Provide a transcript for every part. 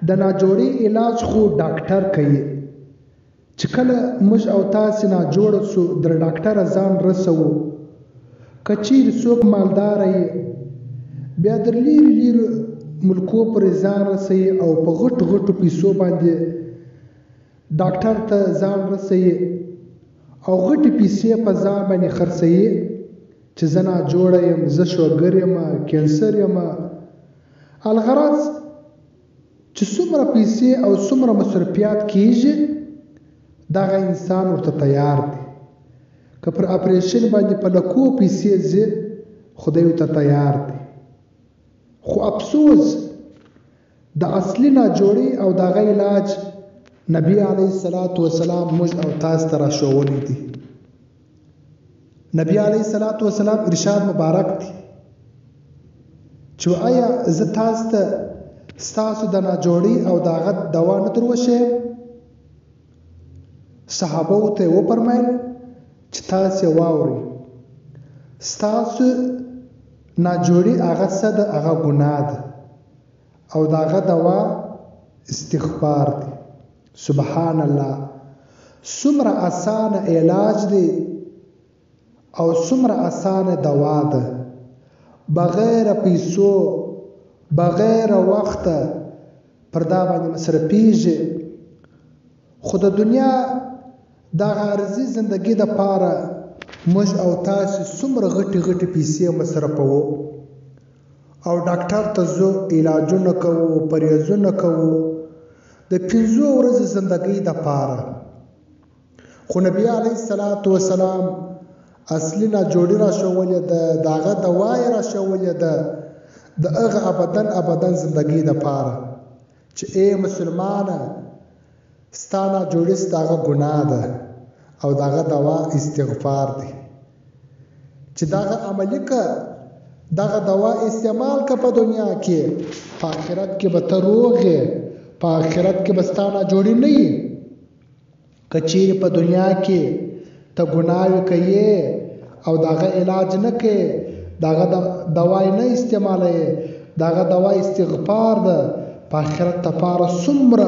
د ناجوړي علاج خو ډاکټر کوي. چې کله موږ او تاسې ناجوړه سو د ډاکټره ځان رسوو، که چیرې څوک مالداره یې بیا در لیرې لیرې ملکو پرې ځان رسوي او په غټو غټو پیسو باندې ډاکټر ته ځان رسوي او غټې پیسې په ځان باندې خرڅوي چې زه ناجوړه یم، زه شوګر یم، کینسر یم. الغرض چې څومره پیسې او څومره مصرفیات کیږي دغه انسان ورته تیار دی. که پر اپریشن باندې په لکو پیسې ځي خدای ورته تیار دی. خو افسوس د اصلي ناجوړي او دغه علاج نبی علیه الصلاة والسلام موږ او تاسو ته راښولی دی. نبی علیه الصلاة والسلام ارشاد مبارک دی چې آیا زه تاسو ته ستاسو د ناجوړي او دغه دوا نه در وښیم؟ صحابه ورته وفرمیل چې تاسې واورئ، ستاسو ناجوړي هغه څه ده؟ هغه ګناه ده او د هغه دوا استغفار دی. سبحان الله، څومره اسانه علاج دی او څومره اسانه دوا ده، بغیر پیسو بغیر وخته پر دا باندې مصرفیږي. خو د دنیا د عارضي زندگی د پاره موږ او تاسو څومره غټي غټي پیسې مصرفوو او ډاکټر ته ځو، علاجونه کوو، پریزونه کوو د 5 ورځې زندگی د پاره. خو نبی علیه الصلاة والسلام اصلي ناجوړي راښولې ده، د هغه دوا یې راښولې ده د هغه ابدن زندگی د پاره چې ای مسلمانه ستا ناجوړي ستا هغه ګناه ده او دغه دوا استغفار دی. چې دغه عملي که دغه دوا استعمال که په دنیا کې، په آخرت کې به ته روغ یې، په آخرت کې به ستا ناجوړي نه وي. که چیرې په دنیا کې ته ګناوې کوې او دغه علاج نه کوې، دغه دوا نه استعمالوې، دغه دوا استغفار ده، په آخرت دپاره څومره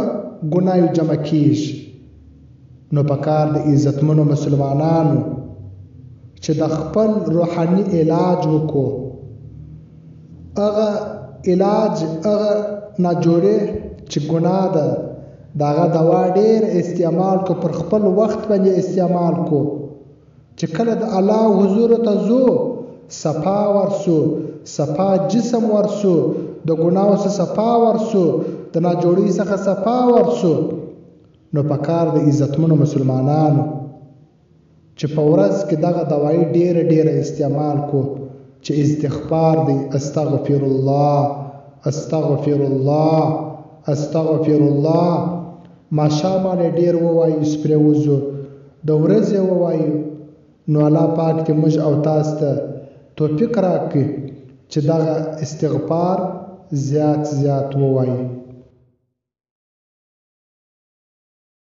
ګناوې جمع کیږي. نو پکار د عزتمنو مسلمانانو چې د خپل روحاني علاج وکړو. هغه علاج هغه ناجوړي چې ګناه ده دغه دوا ډېر استعمال کو، پر خپل وخت باندې استعمال کو چې کله د الله حضور ته ځو صفا ورسو، صفا جسم ورسو، د ګناو څخه صفا ورسو، د ناجوړي څخه صفا ورسو. نو پکار د عزتمنو مسلمانانو چې په ورځ کې دغه دوايي ډېره استعمال کو چې استغفار دی. استغفر الله استغفر الله استغفر الله. ماښام ډېر ووایو سپرې وځو، د ورځې ووایو. نو الله پاک دې موږ او تاسو ته توفیق راکړي چې دغه استغفار زیات ووایو.